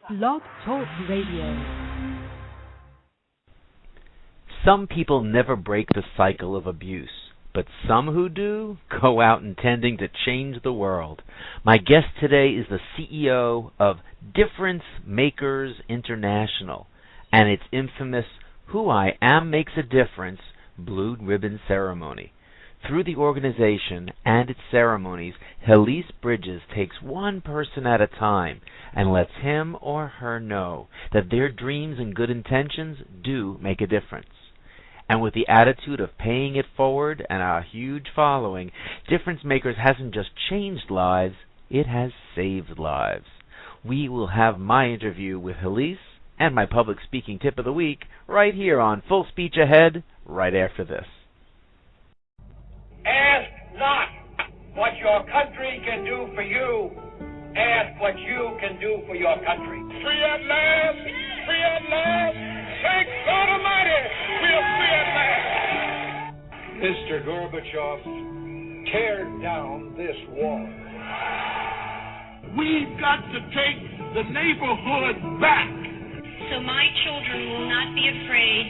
Blog Talk Radio. Some people never break the cycle of abuse, but some who do go out intending to change the world. My guest today is the CEO of Difference Makers International and its infamous Who I Am Makes a Difference Blue Ribbon Ceremony. Through the organization and its ceremonies, Helise Bridges takes one person at a time and lets him or her know that their dreams and good intentions do make a difference. And with the attitude of paying it forward and a huge following, Difference Makers hasn't just changed lives, it has saved lives. We will have my interview with Helise and my public speaking tip of the week right here on Full Speech Ahead, right after this. Ask not what your country can do for you. Ask what you can do for your country. Free at last! Free at last! Thank God Almighty! We are free at last! Mr. Gorbachev, tear down this wall. We've got to take the neighborhood back. So my children will not be afraid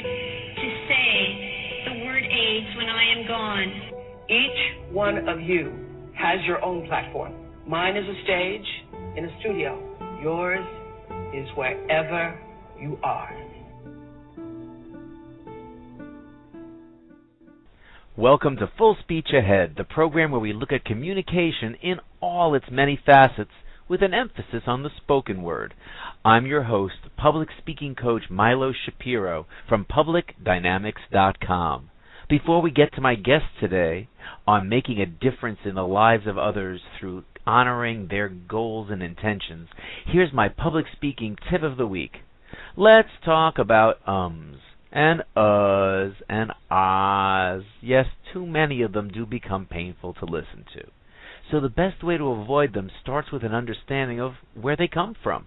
to say the word AIDS when I am gone. Each one of you has your own platform. Mine is a stage in a studio. Yours is wherever you are. Welcome to Full Speech Ahead, the program where we look at communication in all its many facets with an emphasis on the spoken word. I'm your host, public speaking coach Milo Shapiro from PublicDynamics.com. Before we get to my guest today on making a difference in the lives of others through honoring their goals and intentions, here's my public speaking tip of the week. Let's talk about and uhs and ahs. Yes, too many of them do become painful to listen to. So the best way to avoid them starts with an understanding of where they come from.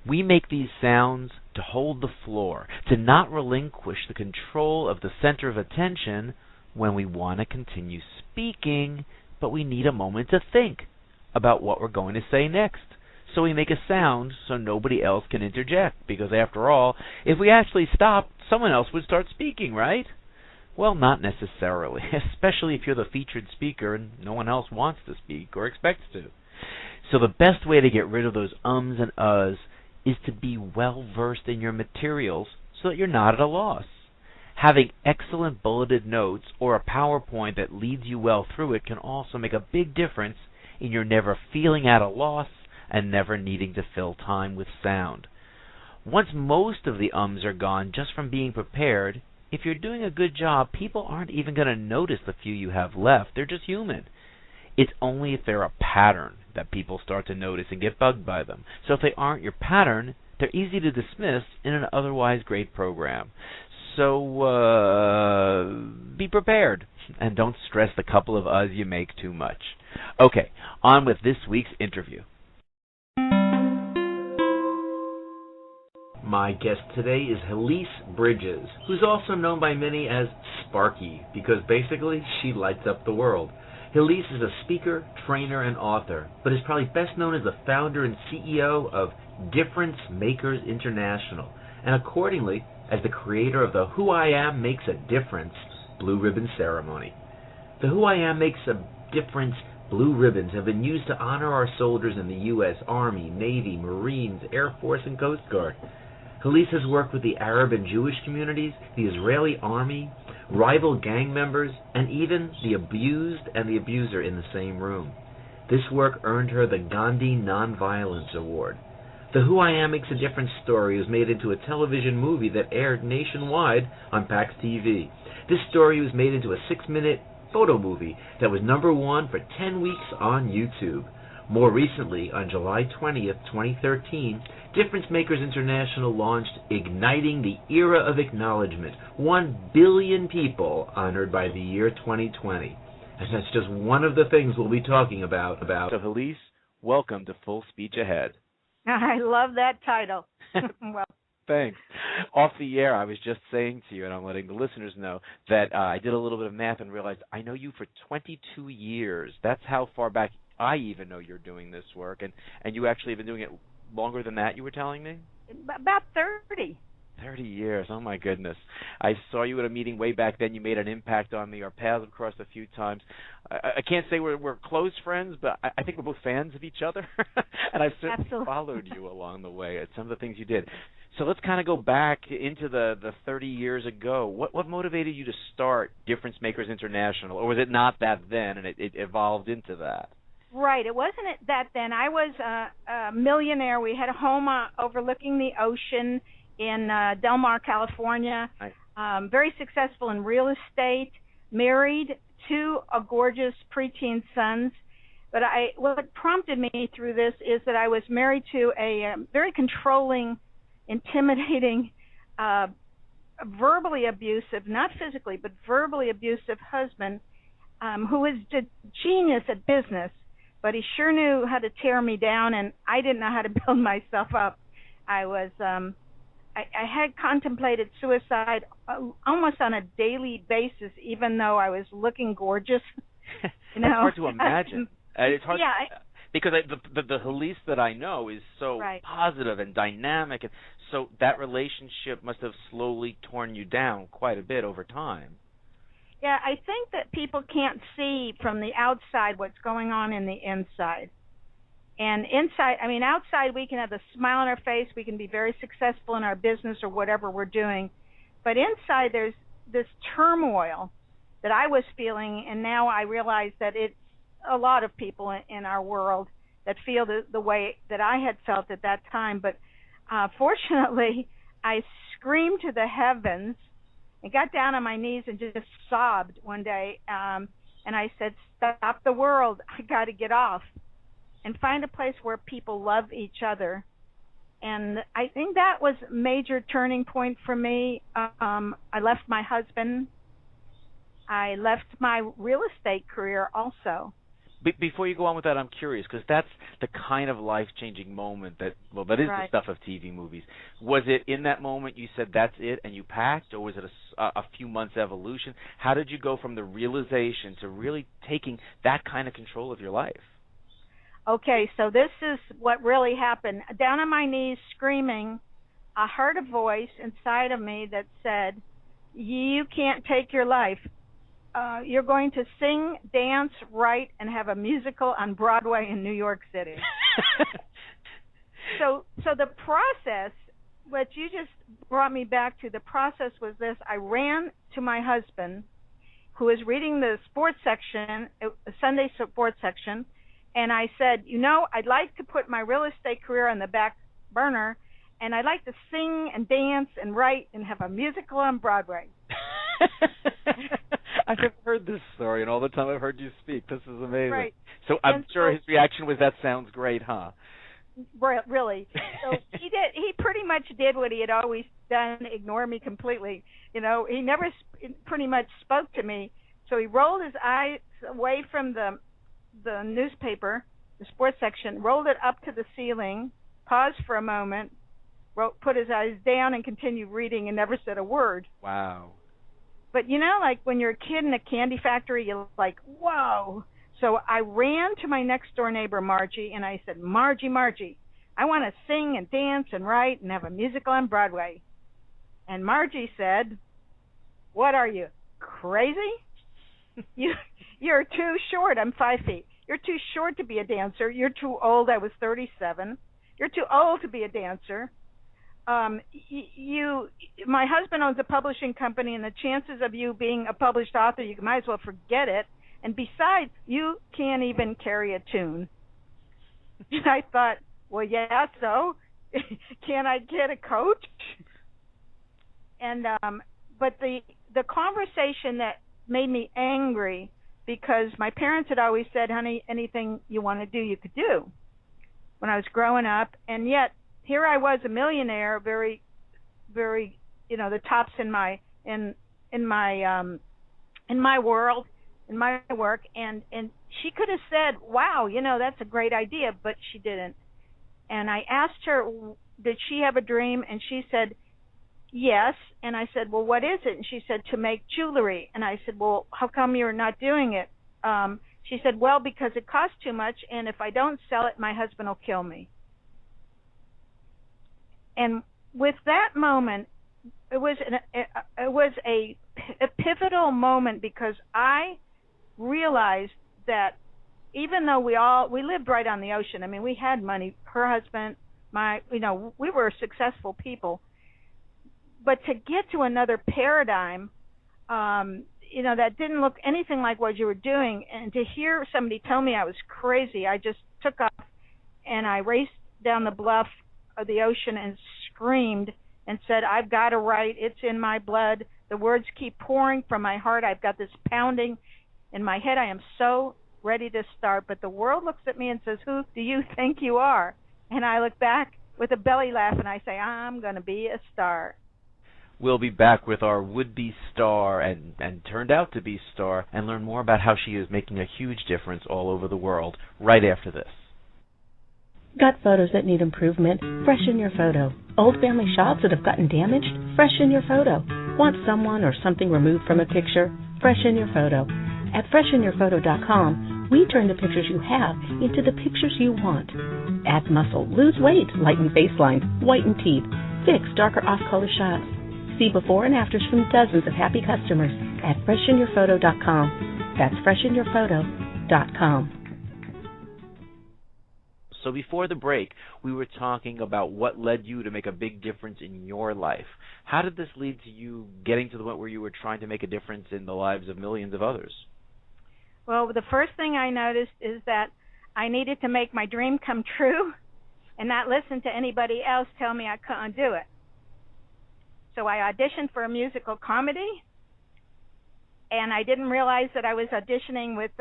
We make these sounds to hold the floor, to not relinquish the control of the center of attention when we want to continue speaking, but we need a moment to think about what we're going to say next. So we make a sound so nobody else can interject, because after all, if we actually stopped, someone else would start speaking, right? Well, not necessarily, especially if you're the featured speaker and no one else wants to speak or expects to. So the best way to get rid of those ums and uhs is to be well versed in your materials so that you're not at a loss. Having excellent bulleted notes or a PowerPoint that leads you well through it can also make a big difference in your never feeling at a loss and never needing to fill time with sound. Once most of the ums are gone just from being prepared, if you're doing a good job, people aren't even going to notice the few you have left. They're just human. It's only if they're a pattern that people start to notice and get bugged by them. So if they aren't your pattern, they're easy to dismiss in an otherwise great program. So be prepared and don't stress the couple of uhs you make too much. Okay, on with this week's interview. My guest today is Helise Bridges, who's also known by many as Sparky, because basically she lights up the world. Helise is a speaker, trainer, and author, but is probably best known as the founder and CEO of Difference Makers International, and accordingly as the creator of the Who I Am Makes a Difference Blue Ribbon Ceremony. The Who I Am Makes a Difference Blue Ribbons have been used to honor our soldiers in the U.S. Army, Navy, Marines, Air Force, and Coast Guard. Helise has worked with the Arab and Jewish communities, the Israeli army, rival gang members, and even the abused and the abuser in the same room. This work earned her the Gandhi Nonviolence Award. The Who I Am Makes a Difference story was made into a television movie that aired nationwide on PAX TV. This story was made into a 6-minute photo movie that was #1 for 10 weeks on YouTube. More recently, on July 20th, 2013, Difference Makers International launched Igniting the Era of Acknowledgement, 1 billion people honored by the year 2020. And that's just one of the things we'll be talking about. So, Helise, welcome to Full Speech Ahead. I love that title. Well, Thanks. Off the air, I was just saying to you, and I'm letting the listeners know, that I did a little bit of math and realized I know you for 22 years. That's how far back I even know you're doing this work, and you actually have been doing it longer than that, you were telling me? About 30. 30 years. Oh, my goodness. I saw you at a meeting way back then. You made an impact on me. Our paths have crossed a few times. I can't say we're close friends, but I think we're both fans of each other. And I've certainly Absolutely. followed you along the way at some of the things you did. So let's kind of go back into the 30 years ago. What motivated you to start Difference Makers International? Or was it not that then and it evolved into that? Right. It wasn't that then. I was a millionaire. We had a home overlooking the ocean in Del Mar, California. Very successful in real estate, married, 2 gorgeous preteen sons. But what prompted me through this is that I was married to a very controlling, intimidating, verbally abusive, not physically, but verbally abusive husband who was a genius at business, but he sure knew how to tear me down, and I didn't know how to build myself up. I had contemplated suicide almost on a daily basis, even though I was looking gorgeous. It's hard to imagine. It's hard, yeah, because the Halise that I know is so positive and dynamic, and so that relationship must have slowly torn you down quite a bit over time. Yeah, I think that people can't see from the outside what's going on in the inside. And outside we can have a smile on our face, we can be very successful in our business or whatever we're doing. But inside there's this turmoil that I was feeling, and now I realize that it's a lot of people in our world that feel the way that I had felt at that time. But fortunately, I screamed to the heavens and got down on my knees and just sobbed one day. And I said, "Stop the world. I got to get off and find a place where people love each other." And I think that was a major turning point for me. I left my husband. I left my real estate career also. Before you go on with that, I'm curious, because that's the kind of life-changing moment that is the stuff of TV movies. Was it in that moment you said that's it and you packed, or was it a few months evolution? How did you go from the realization to really taking that kind of control of your life? Okay, so this is what really happened. Down on my knees screaming, I heard a voice inside of me that said, "You can't take your life. You're going to sing, dance, write, and have a musical on Broadway in New York City." So the process, what you just brought me back to, the process was this. I ran to my husband, who was reading the sports section, Sunday sports section, and I said, I'd like to put my real estate career on the back burner, and I'd like to sing and dance and write and have a musical on Broadway. I've heard this story, and all the time I've heard you speak. This is amazing. Right. So I'm sure his reaction was, "That sounds great, huh?" Really. So he did. He pretty much did what he had always done, ignore me completely. He never pretty much spoke to me. So he rolled his eyes away from the newspaper, the sports section, rolled it up to the ceiling, paused for a moment, put his eyes down, and continued reading, and never said a word. Wow. But like when you're a kid in a candy factory, you're like, whoa. So I ran to my next door neighbor, Margie, and I said, Margie, I want to sing and dance and write and have a musical on Broadway. And Margie said, "What are you, crazy? You're too short. I'm 5 feet. You're too short to be a dancer. You're too old." I was 37. "You're too old to be a dancer. My husband owns a publishing company, and the chances of you being a published author, you might as well forget it. And besides, you can't even carry a tune." And I thought, well, yeah, so can I get a coach? And but the conversation that made me angry, because my parents had always said, "Honey, anything you want to do, you could do," when I was growing up, and yet here I was, a millionaire, very, very, the tops in my world, in my work, and she could have said, "Wow, that's a great idea," but she didn't. And I asked her, did she have a dream? And she said, yes. And I said, well, what is it? And she said, to make jewelry. And I said, well, how come you're not doing it? She said, well, because it costs too much, and if I don't sell it, my husband will kill me. And with that moment, it was a pivotal moment, because I realized that even though we lived right on the ocean, I mean, we had money, her husband, we were successful people, but to get to another paradigm, that didn't look anything like what you were doing, and to hear somebody tell me I was crazy, I just took off and I raced down the bluff of the ocean and screamed and said, I've got to write. It's in my blood. The words keep pouring from my heart. I've got this pounding in my head. I am so ready to start. But the world looks at me and says, who do you think you are? And I look back with a belly laugh and I say, I'm going to be a star. We'll be back with our would-be star and turned out to be star, and learn more about how she is making a huge difference all over the world right after this. Got photos that need improvement? Freshen your photo. Old family shots that have gotten damaged? Freshen your photo. Want someone or something removed from a picture? Freshen your photo. At freshenyourphoto.com, we turn the pictures you have into the pictures you want. Add muscle, lose weight, lighten face lines, whiten teeth, fix darker off-color shots. See before and afters from dozens of happy customers at freshenyourphoto.com. That's freshenyourphoto.com. So before the break, we were talking about what led you to make a big difference in your life. How did this lead to you getting to the point where you were trying to make a difference in the lives of millions of others? Well, the first thing I noticed is that I needed to make my dream come true and not listen to anybody else tell me I couldn't do it. So I auditioned for a musical comedy, and I didn't realize that I was auditioning with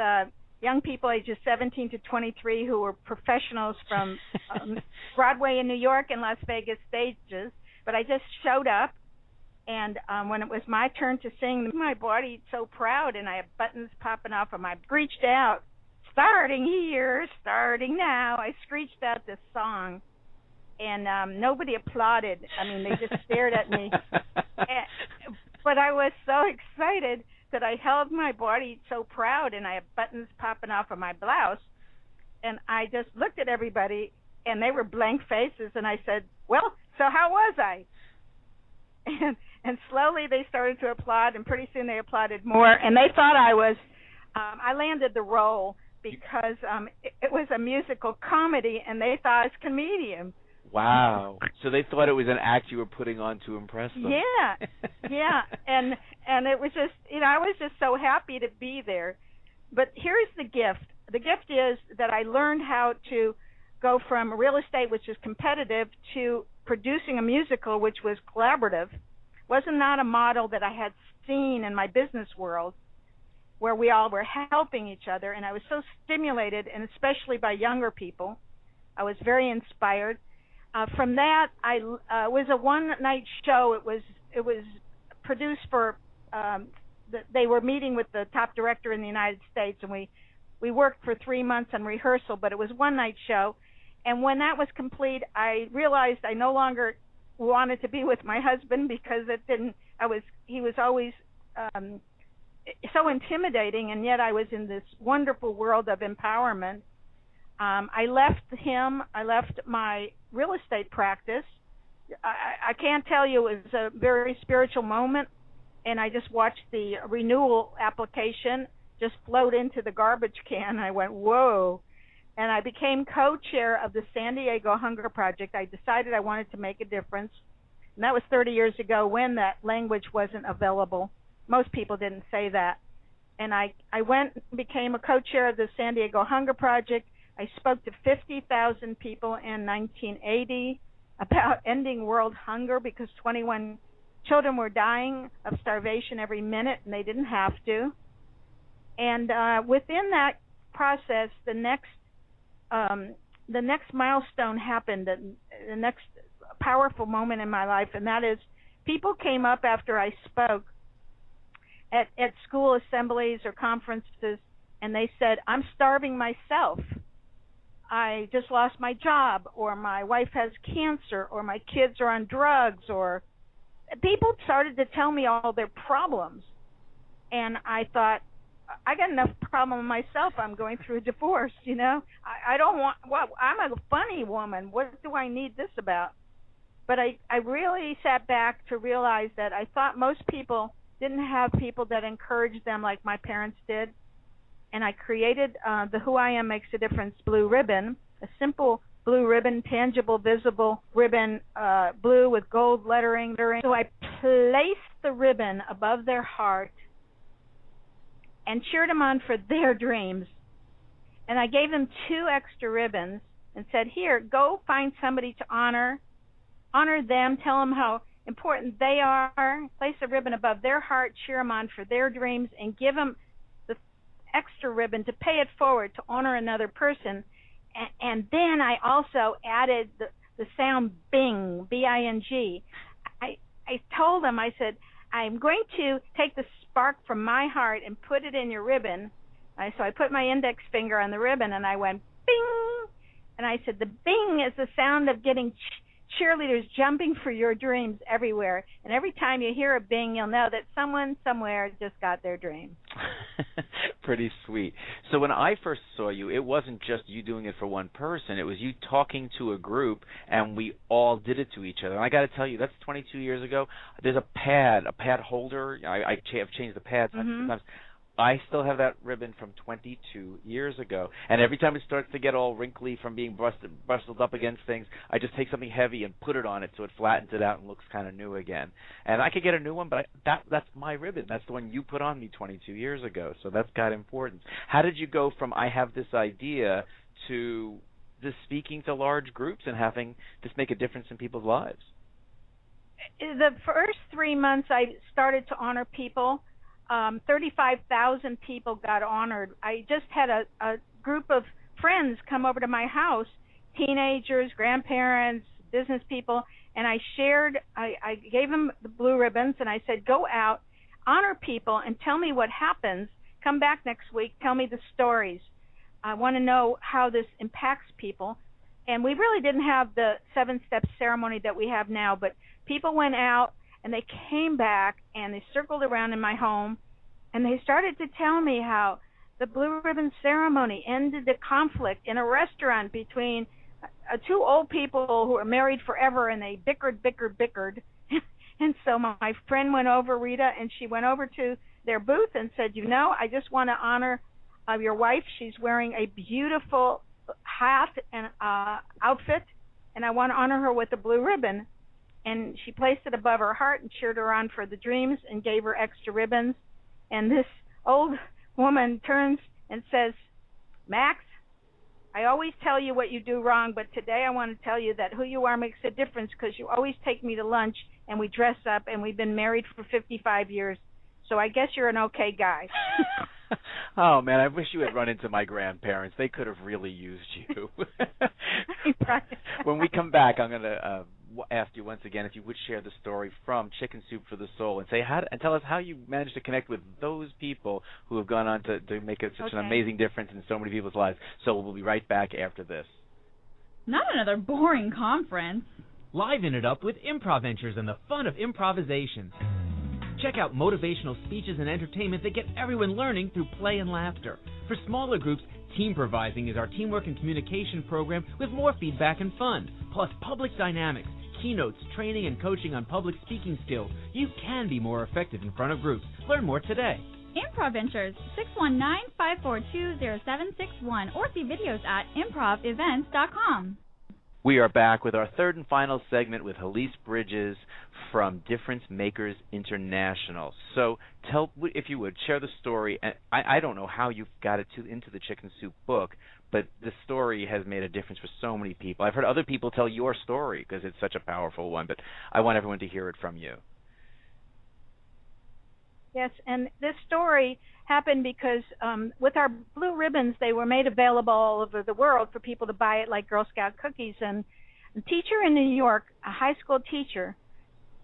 young people ages 17 to 23 who were professionals from Broadway in New York and Las Vegas stages. But I just showed up, and when it was my turn to sing, my body so proud, and I had buttons popping off of my, screeched out, starting here, starting now. I screeched out this song. And nobody applauded. I mean, they just stared at me. But I was so excited that I held my body so proud, and I had buttons popping off of my blouse. And I just looked at everybody, and they were blank faces. And I said, well, so how was I? And slowly they started to applaud, and pretty soon they applauded more. And they thought I landed the role because it was a musical comedy, and they thought I was a comedian. Wow. So they thought it was an act you were putting on to impress them. Yeah. And it was just, I was just so happy to be there. But here's the gift. The gift is that I learned how to go from real estate, which is competitive, to producing a musical, which was collaborative. Wasn't not a model that I had seen in my business world, where we all were helping each other. And I was so stimulated, and especially by younger people. I was very inspired. From that, it was a one-night show. It was produced for. They were meeting with the top director in the United States, and we worked for 3 months on rehearsal. But it was one-night show, and when that was complete, I realized I no longer wanted to be with my husband because it didn't. He was always so intimidating, and yet I was in this wonderful world of empowerment. I left him. I left my real estate practice. I can't tell you, it was a very spiritual moment, and I just watched the renewal application just float into the garbage can. I went, whoa. And I became co-chair of the San Diego Hunger Project. I decided I wanted to make a difference, and that was 30 years ago when that language wasn't available. Most people didn't say that. And I went and became a co-chair of the San Diego Hunger Project. I spoke to 50,000 people in 1980 about ending world hunger because 21 children were dying of starvation every minute, and they didn't have to. And within that process, the next milestone happened, the next powerful moment in my life, and that is people came up after I spoke at school assemblies or conferences, and they said, I'm starving myself. I just lost my job, or my wife has cancer, or my kids are on drugs, or people started to tell me all their problems. And I thought, I got enough problem myself. I'm going through a divorce, I don't want, I'm a funny woman. What do I need this about? But I really sat back to realize that I thought most people didn't have people that encouraged them like my parents did. And I created the Who I Am Makes a Difference blue ribbon, a simple blue ribbon, tangible, visible ribbon, blue with gold lettering. So I placed the ribbon above their heart and cheered them on for their dreams. And I gave them 2 extra ribbons and said, here, go find somebody to honor them, tell them how important they are, place a ribbon above their heart, cheer them on for their dreams, and give them the extra ribbon to pay it forward to honor another person. And then I also added the sound bing, B-I-N-G. I told them, I said, I'm going to take the spark from my heart and put it in your ribbon. So I put my index finger on the ribbon and I went bing. And I said, the bing is the sound of getting cheerleaders jumping for your dreams everywhere. And every time you hear a bing, you'll know that someone somewhere just got their dream. Pretty sweet. So when I first saw you, it wasn't just you doing it for one person. It was you talking to a group, and we all did it to each other. And I got to tell you, that's 22 years ago. There's a pad holder. I have changed the pads sometimes. I still have that ribbon from 22 years ago, and every time it starts to get all wrinkly from being brustled up against things, I just take something heavy and put it on it so it flattens it out and looks kind of new again. And I could get a new one, but that's my ribbon. That's the one you put on me 22 years ago, so that's got importance. How did you go from I have this idea to this speaking to large groups and having this make a difference in people's lives? The first 3 months I started to honor people. 35,000 people got honored. I just had a group of friends come over to my house, teenagers, grandparents, business people, and I gave them the blue ribbons, and I said, go out, honor people, and tell me what happens. Come back next week, tell me the stories. I want to know how this impacts people. And we really didn't have the 7-step ceremony that we have now, but people went out, and they came back, and they circled around in my home, and they started to tell me how the blue ribbon ceremony ended the conflict in a restaurant between 2 old people who were married forever, and they bickered. And so my friend went over, Rita, and she went over to their booth and said, I just want to honor your wife. She's wearing a beautiful hat and outfit, and I want to honor her with a blue ribbon. And she placed it above her heart and cheered her on for the dreams and gave her extra ribbons. And this old woman turns and says, Max, I always tell you what you do wrong, but today I want to tell you that who you are makes a difference because you always take me to lunch and we dress up and we've been married for 55 years. So I guess you're an okay guy. Oh, man, I wish you had run into my grandparents. They could have really used you. When we come back, I'm going to ask you once again if you would share the story from Chicken Soup for the Soul and tell us how you managed to connect with those people who have gone on to make such an amazing difference in so many people's lives. So we'll be right back after this. Not another boring conference. Liven it up with Improv Ventures and the fun of improvisation. Check out motivational speeches and entertainment that get everyone learning through play and laughter. For smaller groups, Teamprovising is our teamwork and communication program with more feedback and fun, plus public dynamics, keynotes, training, and coaching on public speaking skills. You can be more effective in front of groups. Learn more today. Improv Ventures, 619-542-0761, or see videos at improvevents.com. We are back with our third and final segment with Halise Bridges from Difference Makers International. So tell, if you would, share the story. And I don't know how you got it into the Chicken Soup book, but the story has made a difference for so many people. I've heard other people tell your story because it's such a powerful one, but I want everyone to hear it from you. Yes, and this story happened because with our blue ribbons, they were made available all over the world for people to buy it like Girl Scout cookies. And a teacher in New York, a high school teacher,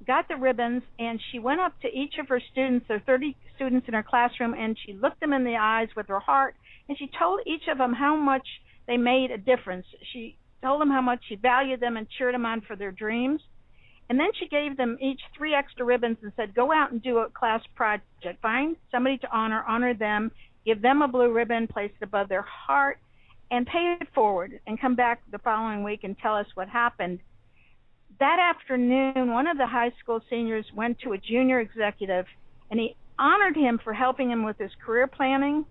got the ribbons, and she went up to each of her students, there are 30 students in her classroom, and she looked them in the eyes with her heart, and she told each of them how much they made a difference. She told them how much she valued them and cheered them on for their dreams. And then she gave them each 3 extra ribbons and said, go out and do a class project. Find somebody to honor them, give them a blue ribbon, place it above their heart, and pay it forward, and come back the following week and tell us what happened. that afternoon, one of the high school seniors went to a junior executive, and he honored him for helping him with his career planning,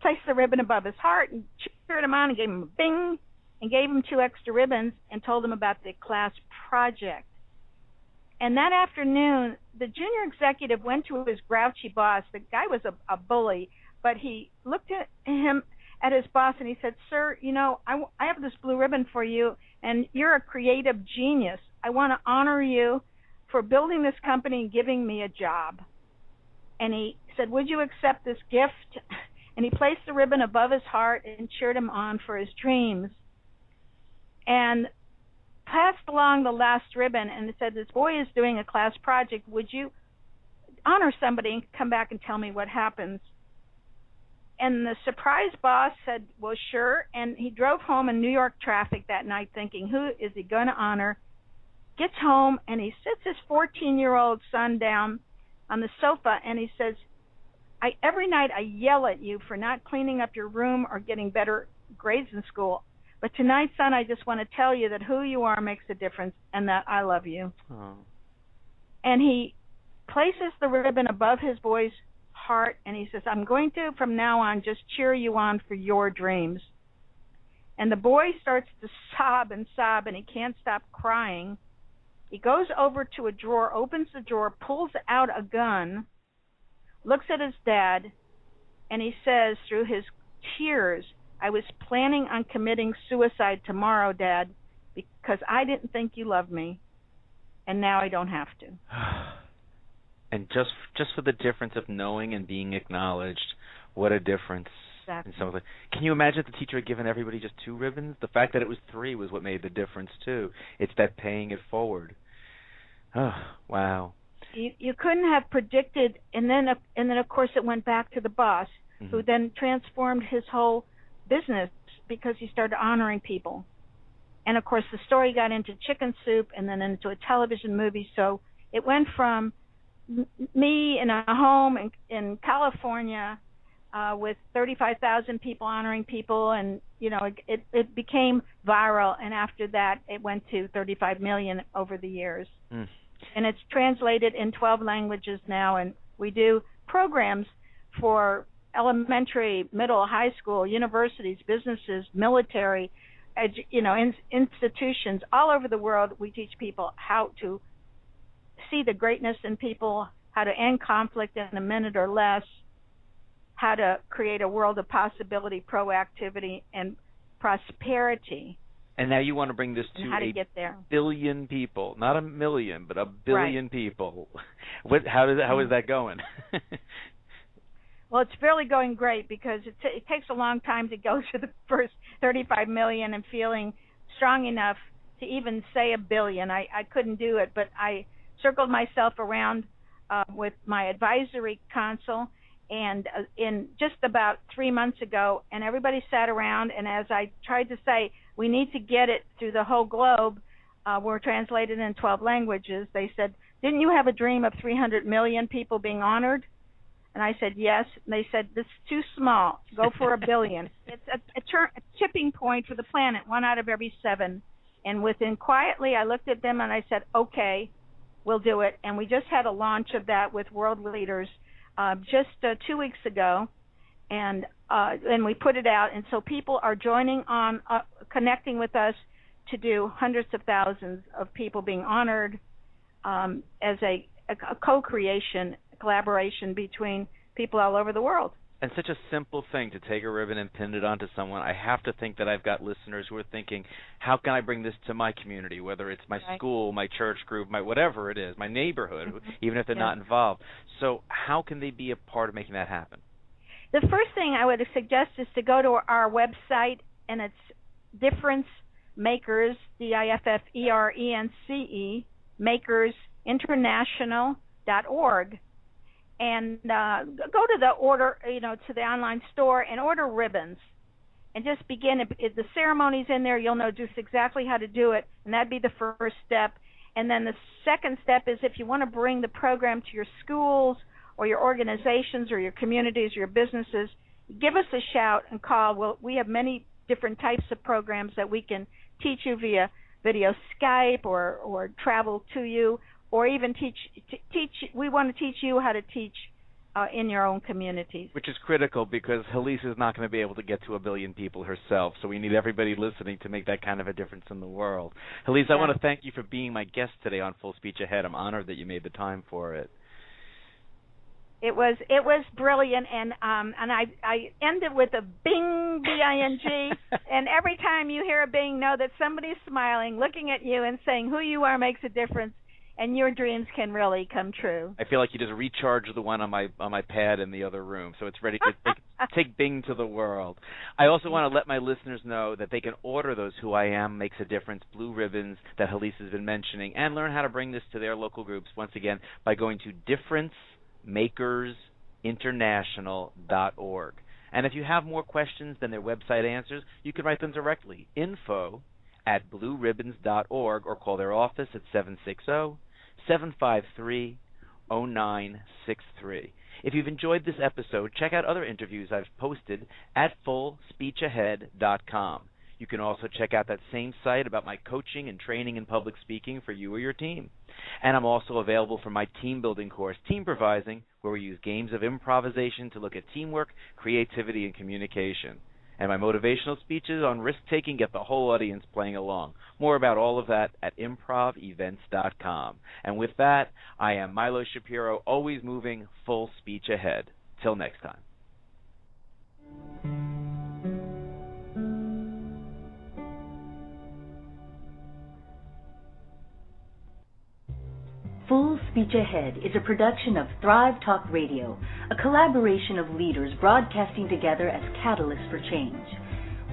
placed the ribbon above his heart and cheered him on and gave him a bing and gave him 2 extra ribbons and told him about the class project. And that afternoon, the junior executive went to his grouchy boss. The guy was a bully, but he looked at his boss, and he said, "Sir, you know, I have this blue ribbon for you, and you're a creative genius. I want to honor you for building this company and giving me a job." And he said, "Would you accept this gift?" And he placed the ribbon above his heart and cheered him on for his dreams. And passed along the last ribbon and said, "This boy is doing a class project. Would you honor somebody and come back and tell me what happens?" And the surprise boss said, "Well, sure." And he drove home in New York traffic that night thinking, who is he going to honor? Gets home, and he sits his 14-year-old son down on the sofa, and he says, every night I yell at you for not cleaning up your room or getting better grades in school. But tonight, son, I just want to tell you that who you are makes a difference and that I love you." Oh. And he places the ribbon above his boy's heart, and he says, "I'm going to, from now on, just cheer you on for your dreams." And the boy starts to sob, and he can't stop crying. He goes over to a drawer, opens the drawer, pulls out a gun, looks at his dad, and he says through his tears, "I was planning on committing suicide tomorrow, Dad, because I didn't think you loved me, and now I don't have to." And just for the difference of knowing and being acknowledged, what a difference. Exactly. In something. Can you imagine if the teacher had given everybody just 2 ribbons? The fact that it was 3 was what made the difference, too. It's that paying it forward. Oh, wow. You couldn't have predicted, and then of course it went back to the boss, mm-hmm. who then transformed his whole business because he started honoring people. And of course the story got into Chicken Soup and then into a television movie, so it went from me in a home in California with 35,000 people honoring people, and you know it became viral, and after that it went to 35 million over the years. Mm. And it's translated in 12 languages now, and we do programs for elementary, middle, high school, universities, businesses, military, institutions all over the world. We teach people how to see the greatness in people, how to end conflict in a minute or less, how to create a world of possibility, proactivity, and prosperity. And now you want to bring this to a billion people, not a million, but a billion people. How is that going? Well, it's really going great because it takes a long time to go to the first 35 million and feeling strong enough to even say a billion. I couldn't do it, but I circled myself around with my advisory council, and in just about 3 months ago, and everybody sat around, and as I tried to say, we need to get it through the whole globe. We're translated in 12 languages. They said, "Didn't you have a dream of 300 million people being honored?" And I said, "Yes." And they said, "This is too small. Go for a billion." It's a tipping point for the planet, 1 out of every 7. And quietly, I looked at them and I said, "Okay, we'll do it." And we just had a launch of that with world leaders just 2 weeks ago, and we put it out. And so people are joining on, connecting with us to do hundreds of thousands of people being honored as a co-creation, collaboration between people all over the world. And such a simple thing to take a ribbon and pin it onto someone. I have to think that I've got listeners who are thinking, how can I bring this to my community, whether it's my school, my church group, my whatever it is, my neighborhood, even if they're not involved. So how can they be a part of making that happen? The first thing I would suggest is to go to our website, and it's Difference Makers, DIFFERENCE, makersinternational.org. And go to the to the online store and order ribbons, and just begin. If the ceremony's in there, you'll know just exactly how to do it, and that'd be the first step. And then the second step is if you want to bring the program to your schools or your organizations or your communities or your businesses, give us a shout and call. We have many different types of programs that we can teach you via video Skype or travel to you, or even teach. We want to teach you how to teach in your own communities. Which is critical because Halise is not going to be able to get to 1 billion people herself, so we need everybody listening to make that kind of a difference in the world. Halise, I want to thank you for being my guest today on Full Speech Ahead. I'm honored that you made the time for it. It was brilliant, and I ended with a bing, B-I-N-G, and every time you hear a bing, know that somebody's smiling, looking at you, and saying who you are makes a difference, and your dreams can really come true. I feel like you just recharged the one on my pad in the other room, so it's ready to take Bing to the world. I also want to let my listeners know that they can order those Who I Am Makes a Difference blue ribbons that Halise has been mentioning and learn how to bring this to their local groups, once again, by going to differencemakersinternational.org. And if you have more questions than their website answers, you can write them directly, info@blueribbons.org, or call their office at 760-753-0963. If you've enjoyed this episode, check out other interviews I've posted at fullspeechahead.com. You can also check out that same site about my coaching and training in public speaking for you or your team. And I'm also available for my team building course, Team Improvising, where we use games of improvisation to look at teamwork, creativity, and communication. And my motivational speeches on risk-taking get the whole audience playing along. More about all of that at improvevents.com. And with that, I am Milo Shapiro, always moving full speech ahead. Till next time. Full Speech Ahead is a production of Thrive Talk Radio, a collaboration of leaders broadcasting together as catalysts for change.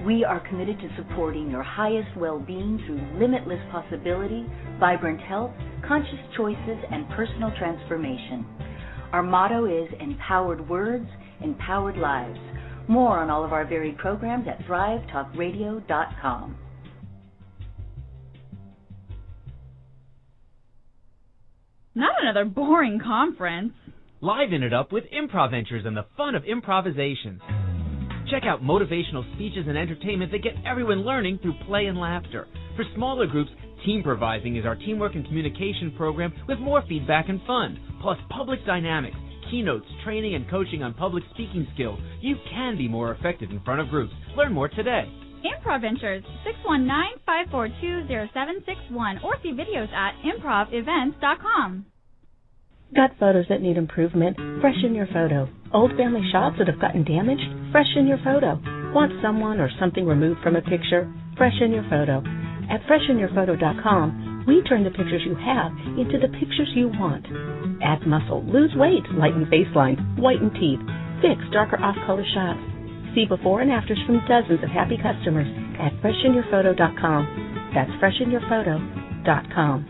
We are committed to supporting your highest well-being through limitless possibility, vibrant health, conscious choices, and personal transformation. Our motto is Empowered Words, Empowered Lives. More on all of our varied programs at thrivetalkradio.com. Not another boring conference. Liven it up with Improv Ventures and the fun of improvisation. Check out motivational speeches and entertainment that get everyone learning through play and laughter. For smaller groups, Team Improvising is our teamwork and communication program with more feedback and fun, plus public dynamics, keynotes, training, and coaching on public speaking skills. You can be more effective in front of groups. Learn more today. Improv Ventures, 619-542-0761, or see videos at improvevents.com. Got photos that need improvement? Freshen your photo. Old family shots that have gotten damaged? Freshen your photo. Want someone or something removed from a picture? Freshen your photo. At freshenyourphoto.com, we turn the pictures you have into the pictures you want. Add muscle, lose weight, lighten face lines, whiten teeth, fix darker off-color shots. See before and afters from dozens of happy customers at freshenyourphoto.com. That's freshenyourphoto.com.